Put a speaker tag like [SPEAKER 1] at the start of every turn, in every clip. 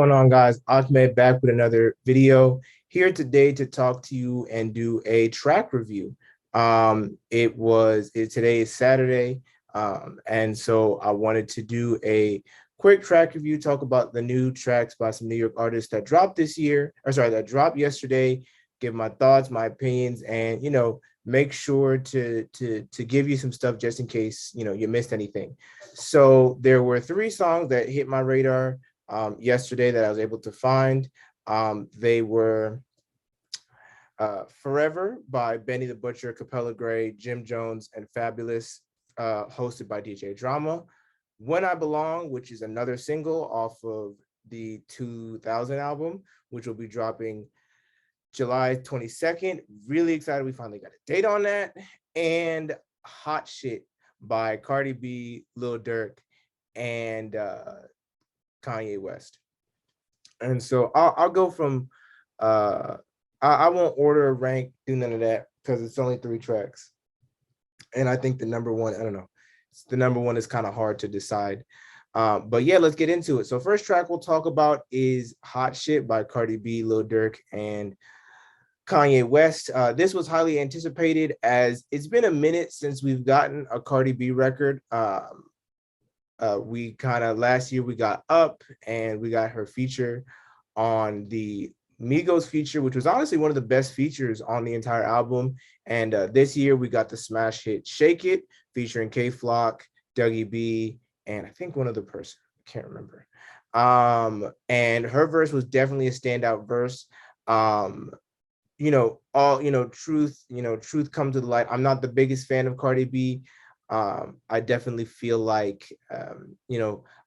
[SPEAKER 1] going on, guys? Ahmed back with another video here today to talk to you and do a track review. Today is Saturday, and so I wanted to do a quick track review, talk about the new tracks by some New York artists that dropped this year, or sorry, that dropped yesterday. Give my thoughts, my opinions, and make sure to give you some stuff just in case you missed anything. So there were three songs that hit my radar yesterday that I was able to find. They were Forever by Benny the Butcher, Capella Gray, Jim Jones, and Fabulous, hosted by DJ Drama. When I Belong, which is another single off of the 2000 album, which will be dropping July 22nd. Really excited. We finally got a date on that. And Hot Shit by Cardi B, Lil Durk, and Kanye West. And so I'll go from I won't order a rank, do none of that because it's only three tracks. And I think the number one, I don't know, the number one is kind of hard to decide. But yeah, let's get into it. So first track we'll talk about is Hot Shit by Cardi B, Lil Durk, and Kanye West. This was highly anticipated as it's been a minute since we've gotten a Cardi B record. We kind of last year we got Up and we got her feature on the Migos feature, which was honestly one of the best features on the entire album. And this year we got the smash hit Shake It featuring K Flock, Dougie B, and I think one other person, I can't remember. And her verse was definitely a standout verse. Truth come to the light. I'm not the biggest fan of Cardi B. I definitely feel like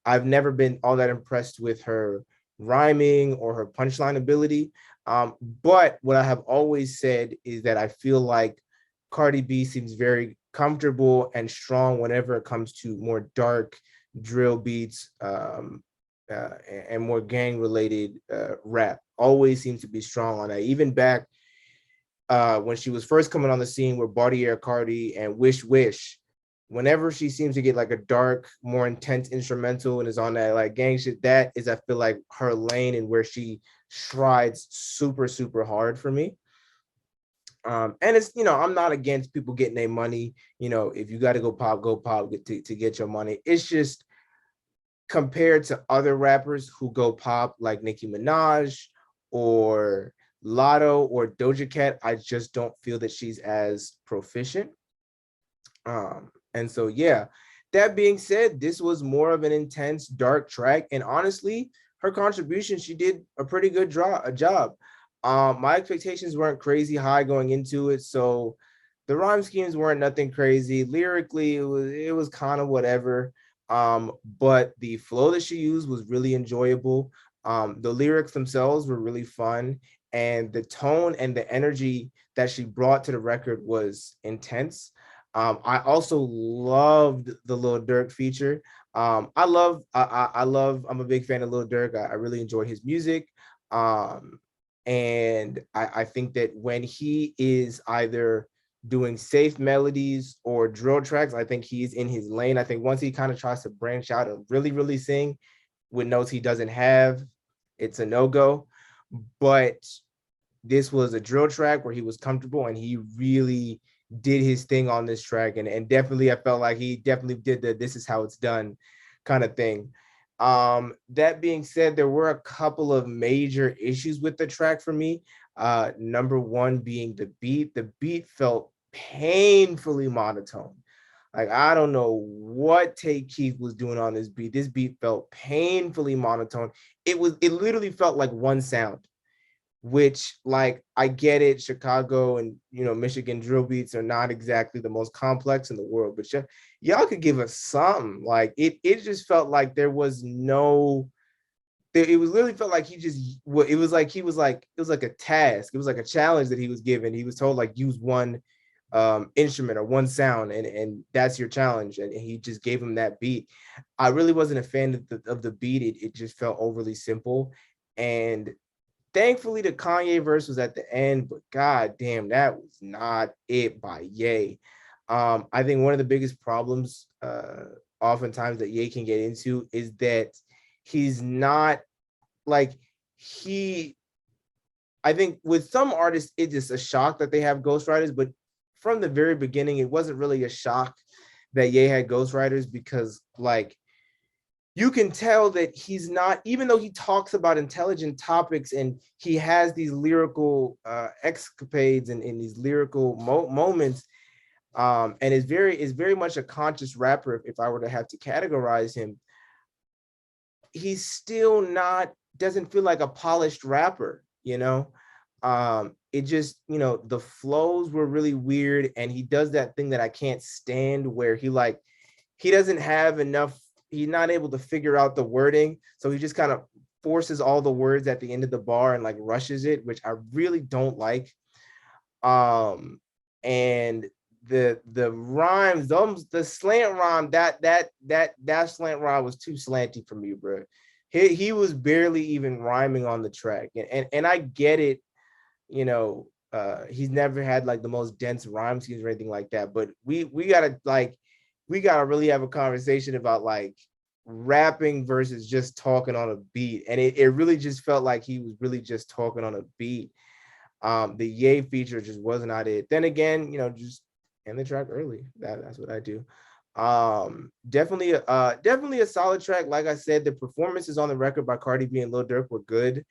[SPEAKER 1] I've never been all that impressed with her rhyming or her punchline ability. But what I have always said is that I feel like Cardi B seems very comfortable and strong whenever it comes to more dark drill beats and more gang related rap. Always seems to be strong on that. Even back when she was first coming on the scene with Bartier Cardi and Wish Wish, whenever she seems to get like a dark, more intense instrumental and is on that like gang shit, that is, I feel like, her lane and where she strides super, super hard for me. And it's, I'm not against people getting their money. If you got to go pop to get your money. It's just compared to other rappers who go pop like Nicki Minaj or Lotto or Doja Cat, I just don't feel that she's as proficient. And so, yeah, that being said, this was more of an intense, dark track. And honestly, her contribution, she did a pretty good job. My expectations weren't crazy high going into it. So the rhyme schemes weren't nothing crazy. Lyrically, it was kind of whatever. But the flow that she used was really enjoyable. The lyrics themselves were really fun. And the tone and the energy that she brought to the record was intense. I also loved the Lil Durk feature. I'm a big fan of Lil Durk. I really enjoy his music. And I think that when he is either doing safe melodies or drill tracks, I think he's in his lane. I think once he kind of tries to branch out and really, really sing with notes he doesn't have, it's a no-go. But this was a drill track where he was comfortable and he really did his thing on this track. And definitely, I felt like he definitely did the "this is how it's done" kind of thing. That being said, there were a couple of major issues with the track for me. Number one being the beat. The beat felt painfully monotone. Like, I don't know what Tay Keith was doing on this beat. This beat felt painfully monotone. It literally felt like one sound, which, like, I get it. Chicago and Michigan drill beats are not exactly the most complex in the world, but y'all could give us something. Like, it just felt like there was no. It was literally felt like it was like a task. It was like a challenge that he was given. He was told, like, use one instrument or one sound, and that's your challenge. And he just gave him that beat. I really wasn't a fan of the beat. It just felt overly simple. And thankfully, the Kanye verse was at the end, but god damn, that was not it by Ye. I think one of the biggest problems oftentimes that Ye can get into is that he's not like he, I think with some artists, it's just a shock that they have ghostwriters, but from the very beginning, it wasn't really a shock that Ye had ghostwriters because like you can tell that he's not, even though he talks about intelligent topics and he has these lyrical escapades and these lyrical moments, and is very much a conscious rapper. If I were to have to categorize him, he's still not, doesn't feel like a polished rapper, you know. It just, you know, the flows were really weird, and he does that thing that I can't stand where he like, he doesn't have enough, he's not able to figure out the wording, so he just kind of forces all the words at the end of the bar and like rushes it, which I really don't like. And the rhymes, the slant rhyme, that slant rhyme was too slanty for me, bro. He was barely even rhyming on the track, and I get it, you know. He's never had like the most dense rhyme schemes or anything like that, but we gotta like, we gotta really have a conversation about like rapping versus just talking on a beat, and it really just felt like he was really just talking on a beat. The Ye feature just was not it. Then again, you know, just end the track early. That's what I do. Definitely a solid track. Like I said, the performances on the record by Cardi B and Lil Durk were good.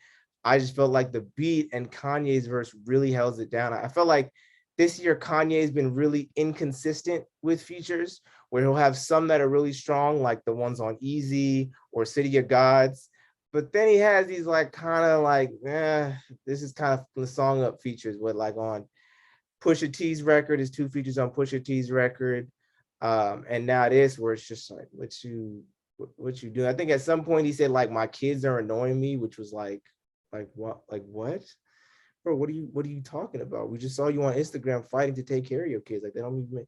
[SPEAKER 1] I just felt like the beat and Kanye's verse really held it down. I felt like this year Kanye's been really inconsistent with features, where he'll have some that are really strong, like the ones on Easy or City of Gods. But then he has these like kind of like, this is kind of the song up features with like on Pusha T's record, his two features on Pusha T's record. And now this where it's just like, what you do? I think at some point he said like, my kids are annoying me, which was like what? Bro, what are you talking about? We just saw you on Instagram fighting to take care of your kids. Like they don't even,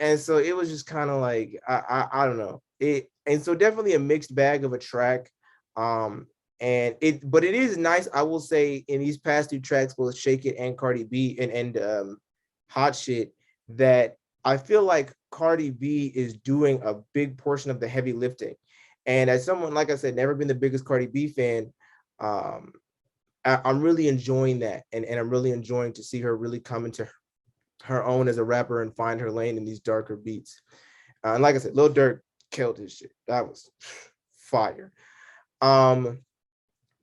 [SPEAKER 1] and so it was just kind of like I don't know it, and so definitely a mixed bag of a track. And it, but it is nice, I will say, in these past two tracks, both Shake It and Cardi B and Hot Shit, that I feel like Cardi B is doing a big portion of the heavy lifting. And as someone, like I said, never been the biggest Cardi B fan, um, I'm really enjoying that, and I'm really enjoying to see her really come into her own as a rapper and find her lane in these darker beats. And like I said, Lil Durk killed his shit. That was fire. Um,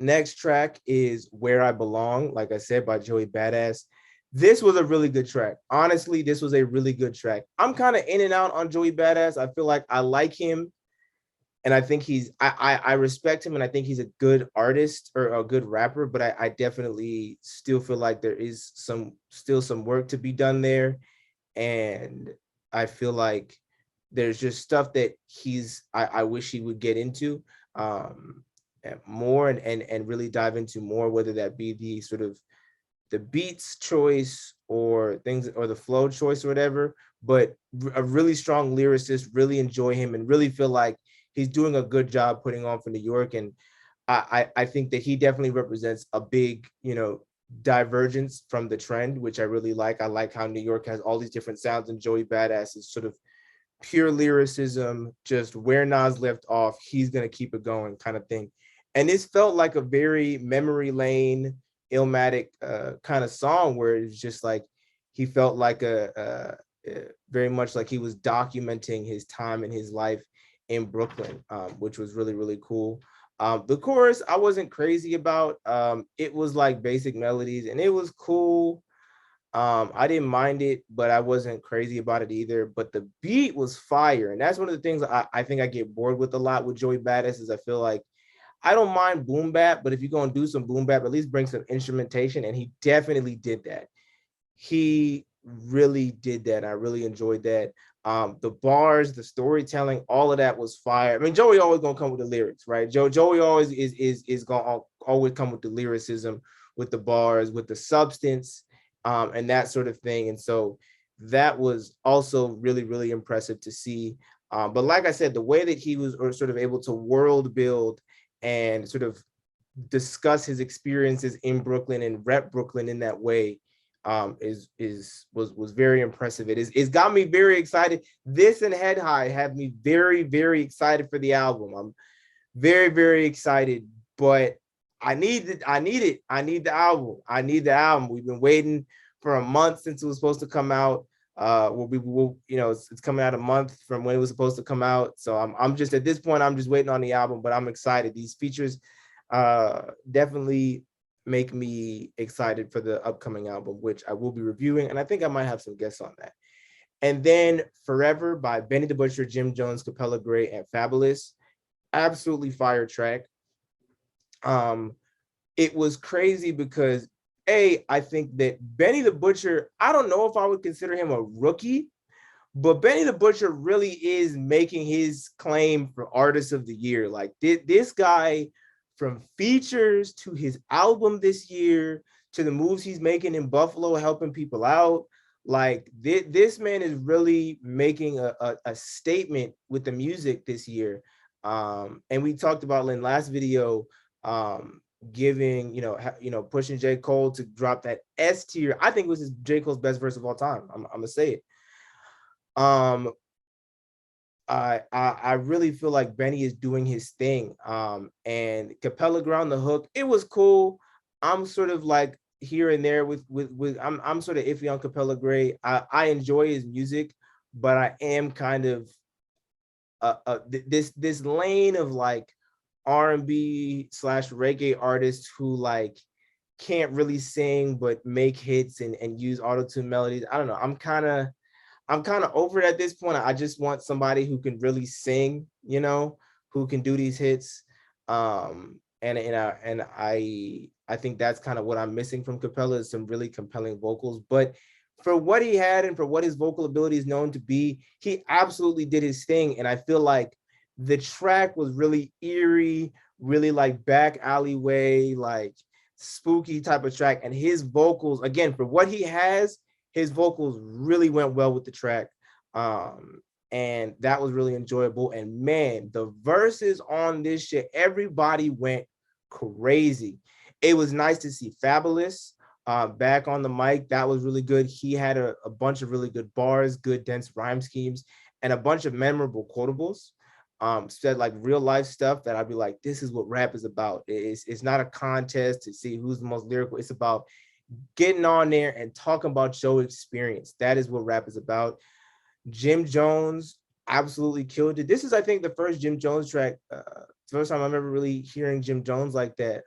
[SPEAKER 1] Next track is Where I Belong, like I said, by Joey Badass. This was a really good track. Honestly, this was a really good track. I'm kind of in and out on Joey Badass. I feel like I like him, and I think I respect him, and I think he's a good artist or a good rapper, but I definitely still feel like there is still some work to be done there. And I feel like there's just stuff that I wish he would get into more, and really dive into more, whether that be the sort of the beats choice or things or the flow choice or whatever. But a really strong lyricist, really enjoy him, and really feel like he's doing a good job putting on for New York. And I think that he definitely represents a big, you know, divergence from the trend, which I really like. I like how New York has all these different sounds, and Joey Badass is sort of pure lyricism, just where Nas left off, he's gonna keep it going kind of thing. And this felt like a very memory lane, Illmatic kind of song, where it's just like he felt like very much like he was documenting his time in his life in Brooklyn, which was really, really cool. The chorus I wasn't crazy about. It was like basic melodies, and it was cool. I didn't mind it, but I wasn't crazy about it either. But the beat was fire, and that's one of the things I think I get bored with a lot with Joey Badass. Is I feel like I don't mind boom bap, but if you're gonna do some boom bap, at least bring some instrumentation, and he definitely did that. He really did that. I really enjoyed that. The bars, the storytelling, all of that was fire. I mean, Joey always gonna come with the lyrics, right? Joey always is gonna always come with the lyricism, with the bars, with the substance, and that sort of thing. And so that was also really, really impressive to see. But like I said, the way that he was sort of able to world build and sort of discuss his experiences in Brooklyn and rep Brooklyn in that way was very impressive. It's got me very excited. This and Head High have me very, very excited for the album. I'm very, very excited. but I need it. I need it. I need the album. I need the album. We've been waiting for a month since it was supposed to come out. It's coming out a month from when it was supposed to come out. So I'm just at this point, I'm just waiting on the album, but I'm excited. These features definitely make me excited for the upcoming album, which I will be reviewing, and I think I might have some guests on that. And then Forever by Benny the Butcher, Jim Jones, Capella Gray, and Fabulous. Absolutely fire track. Um, it was crazy because I think that Benny the Butcher, I don't know if I would consider him a rookie, but Benny the Butcher really is making his claim for Artist of the Year. Like this guy, from features to his album this year to the moves he's making in Buffalo, helping people out. Like this man is really making a statement with the music this year. And we talked about in last video, giving pushing J. Cole to drop that S tier. I think it was J. Cole's best verse of all time. I'm gonna say it. um I really feel like Benny is doing his thing. And Capella Ground the hook, it was cool. I'm sort of like here and there with I'm sort of iffy on Capella Gray. I enjoy his music, but I am kind of this lane of like R&B slash reggae artists who like can't really sing but make hits and use auto-tune melodies. I don't know. I'm kind of over it at this point. I just want somebody who can really sing, who can do these hits. And I think that's kind of what I'm missing from Capella, is some really compelling vocals. But for what he had and for what his vocal ability is known to be, he absolutely did his thing. And I feel like the track was really eerie, really like back alleyway, like spooky type of track. And his vocals, again, for what he has, his vocals really went well with the track. And that was really enjoyable. And man, the verses on this shit, everybody went crazy. It was nice to see Fabulous back on the mic. That was really good. He had a bunch of really good bars, good dense rhyme schemes, and a bunch of memorable quotables. Said like real life stuff that I'd be like, this is what rap is about. It's not a contest to see who's the most lyrical. It's about getting on there and talking about your experience. That is what rap is about. Jim Jones absolutely killed it. This is, I think, the first Jim Jones track, first time I'm ever really hearing Jim Jones like that.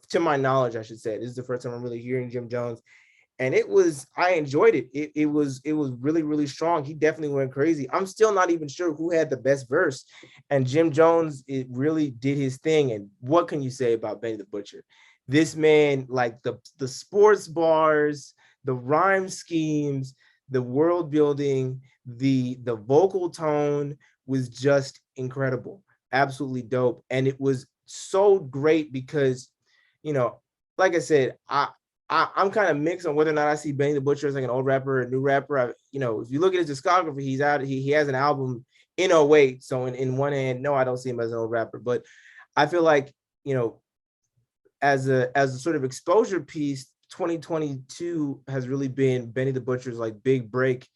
[SPEAKER 1] To my knowledge, I should say, this is the first time I'm really hearing Jim Jones, and I enjoyed it. It was really, really strong. He definitely went crazy. I'm still not even sure who had the best verse, and Jim Jones, it really did his thing. And what can you say about Benny the Butcher? This man, like the sports bars, the rhyme schemes, the world building, the vocal tone was just incredible, absolutely dope. And it was so great because, like I said, I'm kind of mixed on whether or not I see Benny the Butcher as like an old rapper or a new rapper. If you look at his discography, he's out. He has an album in '08. So in one hand, no, I don't see him as an old rapper, but I feel like, as a sort of exposure piece, 2022 has really been Benny the Butcher's like big break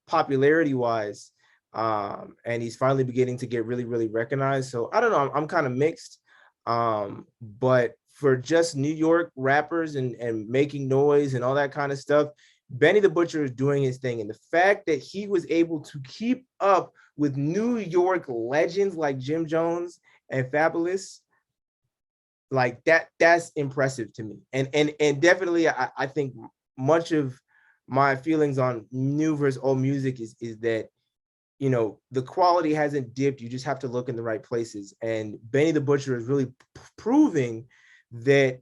[SPEAKER 1] popularity wise. And he's finally beginning to get really, really recognized. So I don't know, I'm kind of mixed. But for just New York rappers and making noise and all that kind of stuff, Benny the Butcher is doing his thing. And the fact that he was able to keep up with New York legends like Jim Jones and Fabulous, like that's impressive to me. And definitely I think much of my feelings on new versus old music is that, the quality hasn't dipped. You just have to look in the right places. And Benny the Butcher is really proving that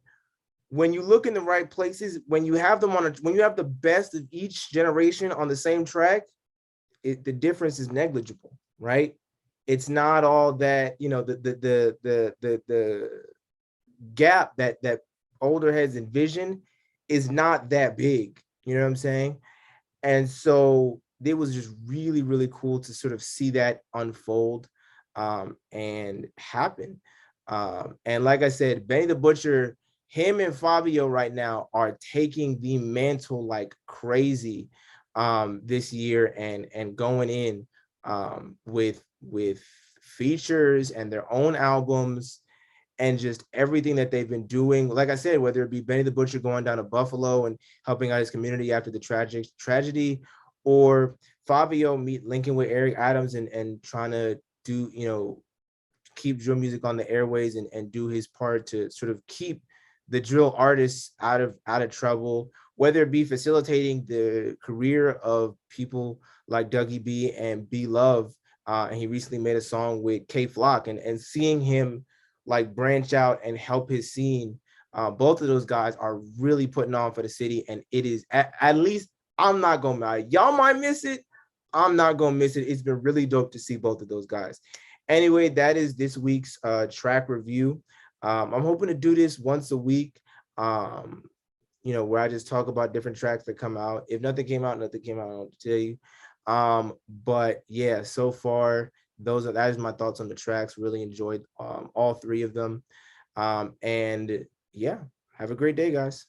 [SPEAKER 1] when you look in the right places, when you have them when you have the best of each generation on the same track, the difference is negligible, right? It's not all that, the gap that older heads envision is not that big. You know what I'm saying? And so it was just really, really cool to sort of see that unfold and happen. And like I said, Benny the Butcher, him and Fabio right now are taking the mantle like crazy this year and going in with features and their own albums. and just everything that they've been doing. Like I said, whether it be Benny the Butcher going down to Buffalo and helping out his community after the tragic tragedy, or Fabio meet Lincoln with Eric Adams and trying to do, keep drill music on the airways and do his part to sort of keep the drill artists out of trouble, whether it be facilitating the career of people like Dougie B and B Love. And he recently made a song with K Flock, and seeing him like branch out and help his scene. Both of those guys are really putting on for the city, and it is at least, I'm not gonna lie, y'all might miss it. I'm not gonna miss it. It's been really dope to see both of those guys. Anyway, that is this week's track review. I'm hoping to do this once a week, um, where I just talk about different tracks that come out. If nothing came out, nothing came out, I don't tell you. But yeah, so far, that is my thoughts on the tracks. Really enjoyed all three of them. And yeah, have a great day, guys.